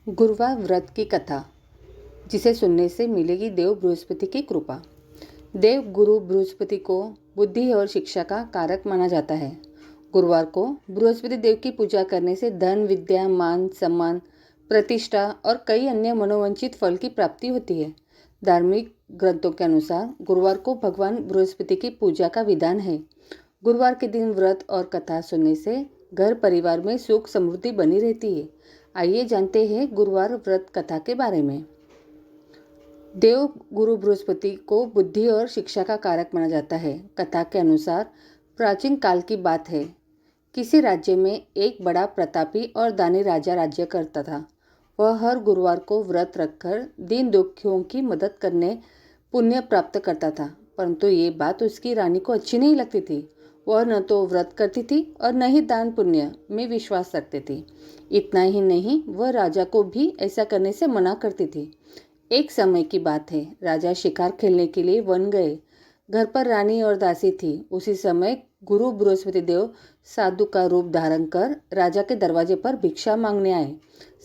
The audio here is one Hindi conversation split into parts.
गुरुवार व्रत की कथा, जिसे सुनने से मिलेगी देव बृहस्पति की कृपा। देव गुरु बृहस्पति को बुद्धि और शिक्षा का कारक माना जाता है। गुरुवार को बृहस्पति देव की पूजा करने से धन, विद्या, मान, सम्मान, प्रतिष्ठा और कई अन्य मनोवांछित फल की प्राप्ति होती है। धार्मिक ग्रंथों के अनुसार गुरुवार को भगवान बृहस्पति की पूजा का विधान है। गुरुवार के दिन व्रत और कथा सुनने से घर परिवार में सुख समृद्धि बनी रहती है। आइए जानते हैं गुरुवार व्रत कथा के बारे में। देव गुरु बृहस्पति को बुद्धि और शिक्षा का कारक माना जाता है। कथा के अनुसार प्राचीन काल की बात है। किसी राज्य में एक बड़ा प्रतापी और दानी राजा राज्य करता था। वह हर गुरुवार को व्रत रखकर दीन दुखियों की मदद करने पुण्य प्राप्त करता था, परंतु ये बात उसकी रानी को अच्छी नहीं लगती थी। वह न तो व्रत करती थी और न ही दान पुण्य में विश्वास रखती थी। इतना ही नहीं, वह राजा को भी ऐसा करने से मना करती थी। एक समय की बात है, राजा शिकार खेलने के लिए वन गए। घर पर रानी और दासी थी। उसी समय गुरु बृहस्पति देव साधु का रूप धारण कर राजा के दरवाजे पर भिक्षा मांगने आए।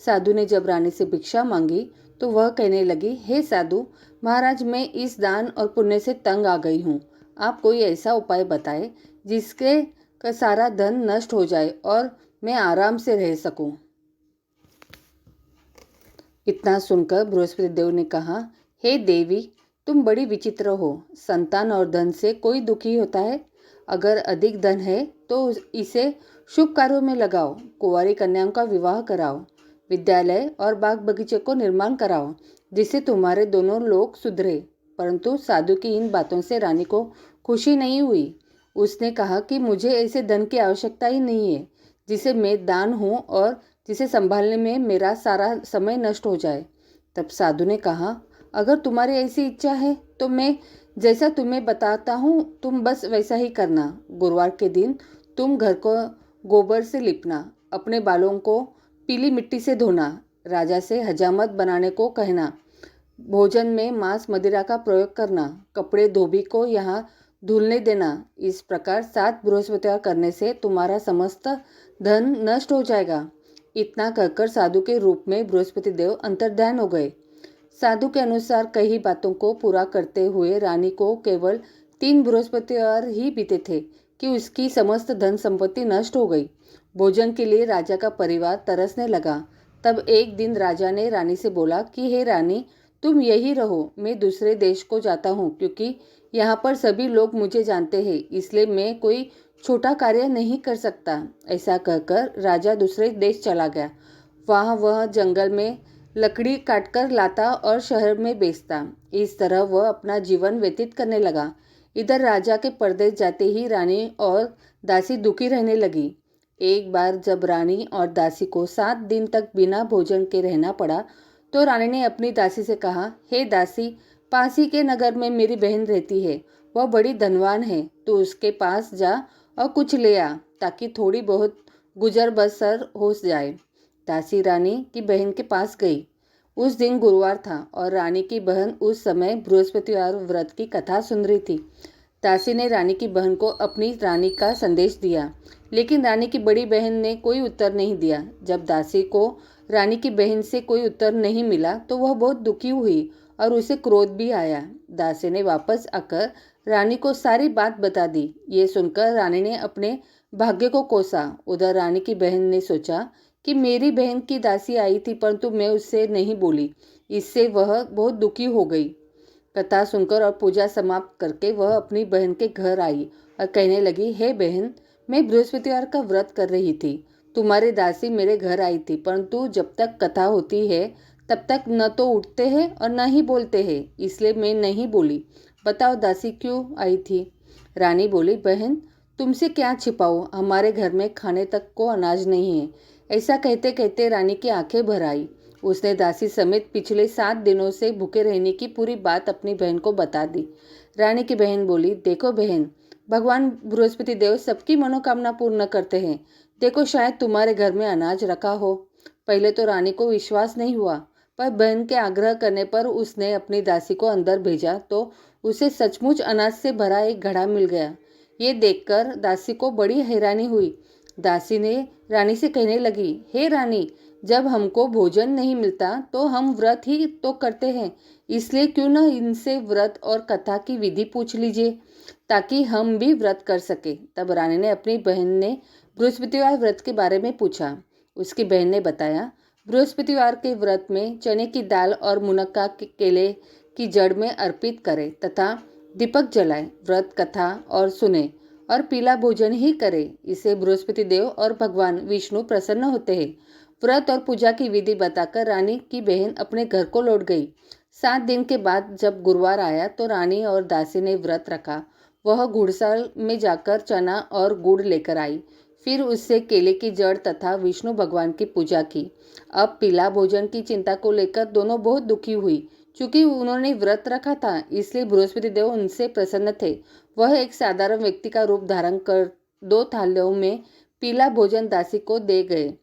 साधु ने जब रानी से भिक्षा मांगी तो वह कहने लगी, हे साधु महाराज, मैं इस दान और पुण्य से तंग आ गई हूँ। आप कोई ऐसा उपाय बताएं जिसके का सारा धन नष्ट हो जाए और मैं आराम से रह सकूं। इतना सुनकर बृहस्पति देव ने कहा, हे देवी, तुम बड़ी विचित्र हो। संतान और धन से कोई दुखी होता है? अगर अधिक धन है तो इसे शुभ कार्यों में लगाओ। कुंवारी कन्याओं का विवाह कराओ। विद्यालय और बाग बगीचे को निर्माण कराओ, जिससे तुम्हारे दोनों लोग सुधरे। परंतु साधु की इन बातों से रानी को खुशी नहीं हुई। उसने कहा कि मुझे ऐसे धन की आवश्यकता ही नहीं है जिसे मैं दान हूँ और जिसे संभालने में मेरा सारा समय नष्ट हो जाए। तब साधु ने कहा, अगर तुम्हारी ऐसी इच्छा है तो मैं जैसा तुम्हें बताता हूँ तुम बस वैसा ही करना। गुरुवार के दिन तुम घर को गोबर से लिपना, अपने बालों को पीली मिट्टी से धोना, राजा से हजामत बनाने को कहना, भोजन में मांस मदिरा का प्रयोग करना, कपड़े धोबी को यहाँ धुलने देना। इस प्रकार 7 बृहस्पतिवार करने से तुम्हारा समस्त धन नष्ट हो जाएगा। इतना कहकर साधु के रूप में बृहस्पति देव अंतर्ध्यान हो गए। साधु के अनुसार कई बातों को पूरा करते हुए रानी को केवल 3 बृहस्पतिवार ही बीते थे कि उसकी समस्त धन संपत्ति नष्ट हो गई। भोजन के लिए राजा का परिवार तरसने लगा। तब एक दिन राजा ने रानी से बोला कि हे रानी, तुम यही रहो, मैं दूसरे देश को जाता हूँ, क्योंकि यहाँ पर सभी लोग मुझे जानते हैं, इसलिए मैं कोई छोटा कार्य नहीं कर सकता। ऐसा कहकर राजा दूसरे देश चला गया। वहाँ वह जंगल में लकड़ी काटकर लाता और शहर में बेचता। इस तरह वह अपना जीवन व्यतीत करने लगा। इधर राजा के परदेश जाते ही रानी और दासी दुखी रहने लगी। एक बार जब रानी और दासी को 7 दिन तक बिना भोजन के रहना पड़ा तो रानी ने अपनी दासी से कहा, हे दासी, पास ही के नगर में मेरी बहन रहती है। वह बड़ी धनवान है। तो उसके पास जा और कुछ ले आ, ताकि थोड़ी बहुत गुजर बसर हो जाए। दासी रानी की बहन के पास गई। उस दिन गुरुवार था और रानी की बहन उस समय बृहस्पतिवार व्रत की कथा सुन रही थी। दासी ने रानी की बहन को अपनी रानी का संदेश दिया, लेकिन रानी की बड़ी बहन ने कोई उत्तर नहीं दिया। जब दासी को रानी की बहन से कोई उत्तर नहीं मिला तो वह बहुत दुखी हुई और उसे क्रोध भी आया। दासी ने वापस आकर रानी को सारी बात बता दी। ये सुनकर रानी ने अपने भाग्य को कोसा। उधर रानी की बहन ने सोचा कि मेरी बहन की दासी आई थी, परंतु मैं उससे नहीं बोली। इससे वह बहुत दुखी हो गई। कथा सुनकर और पूजा समाप्त करके वह अपनी बहन के घर आई और कहने लगी, हे बहन, मैं बृहस्पतिवार का व्रत कर रही थी। तुम्हारी दासी मेरे घर आई थी, परंतु जब तक कथा होती है तब तक न तो उठते हैं और न ही बोलते हैं, इसलिए मैं नहीं बोली। बताओ दासी क्यों आई थी? रानी बोली, बहन, तुमसे क्या छिपाओ, हमारे घर में खाने तक को अनाज नहीं है। ऐसा कहते कहते रानी की आंखें भर आई। उसने दासी समेत पिछले 7 दिनों से भूखे रहने की पूरी बात अपनी बहन को बता दी। रानी की बहन बोली, देखो बहन, भगवान बृहस्पति देव सबकी मनोकामना पूर्ण करते हैं। देखो, शायद तुम्हारे घर में अनाज रखा हो। पहले तो रानी को विश्वास नहीं हुआ, पर बहन के आग्रह करने पर उसने अपनी दासी को अंदर भेजा तो उसे सचमुच अनाज से भरा एक घड़ा मिल गया। ये देखकर दासी को बड़ी हैरानी हुई। दासी ने रानी से कहने लगी, हे रानी, जब हमको भोजन नहीं मिलता तो हम व्रत ही तो करते हैं, इसलिए क्यों न इनसे व्रत और कथा की विधि पूछ लीजिए ताकि हम भी व्रत कर सके। तब रानी ने अपनी बहन ने बृहस्पतिवार व्रत के बारे में पूछा। उसकी बहन ने बताया, बृहस्पतिवार के व्रत में चने की दाल और मुनक्का के केले की जड़ में अर्पित करें तथा दीपक जलाएं, व्रत कथा और सुने और पीला भोजन ही करें। इससे बृहस्पति देव और भगवान विष्णु प्रसन्न होते हैं। व्रत और पूजा की विधि बताकर रानी की बहन अपने घर को लौट गई। 7 दिन के बाद जब गुरुवार आया तो रानी और दासी ने व्रत रखा। वह घुड़साल में जाकर चना और गुड़ लेकर आई, फिर उससे केले की जड़ तथा विष्णु भगवान की पूजा की। अब पीला भोजन की चिंता को लेकर दोनों बहुत दुखी हुई। चूंकि उन्होंने व्रत रखा था इसलिए बृहस्पति देव उनसे प्रसन्न थे। वह एक साधारण व्यक्ति का रूप धारण कर 2 थालियों में पीला भोजन दासी को दे गए।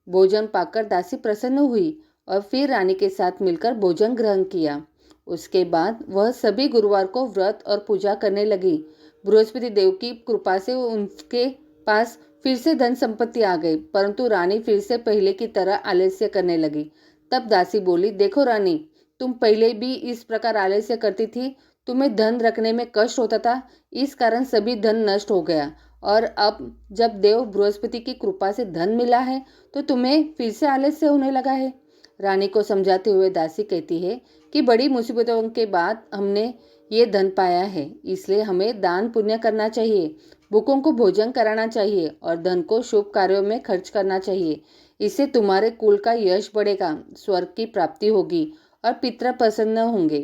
भोजन पाकर दासी प्रसन्न हुई और फिर रानी के साथ मिलकर भोजन ग्रहण किया। उसके बाद वह सभी गुरुवार को व्रत और पूजा करने लगी। बृहस्पति देव की कृपा से उनके पास फिर से धन संपत्ति आ गई, परंतु रानी फिर से पहले की तरह आलस्य करने लगी। तब दासी बोली, देखो रानी, तुम पहले भी इस प्रकार आलस्य करती थी। तुम्हें धन रखने में कष्ट होता था, इस कारण सभी धन नष्ट हो गया, और अब जब देव बृहस्पति की कृपा से धन मिला है तो तुम्हें फिर से आलस्य होने लगा है। रानी को समझाते हुए दासी कहती है कि बड़ी मुसीबतों के बाद हमने ये धन पाया है, इसलिए हमें दान पुण्य करना चाहिए, भूखों को भोजन कराना चाहिए और धन को शुभ कार्यों में खर्च करना चाहिए। इससे तुम्हारे कुल का यश बढ़ेगा, स्वर्ग की प्राप्ति होगी और पितर प्रसन्न होंगे।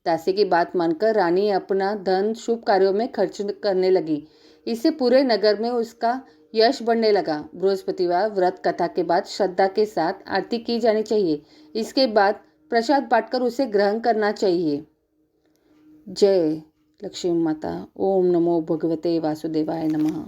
दासी की बात मानकर रानी अपना धन शुभ कार्यों में खर्च करने लगी। इससे पूरे नगर में उसका यश बढ़ने लगा। बृहस्पतिवार व्रत कथा के बाद श्रद्धा के साथ आरती की जानी चाहिए। इसके बाद प्रसाद बांटकर उसे ग्रहण करना चाहिए। जय लक्ष्मी माता। ओम नमो भगवते वासुदेवाय नमः।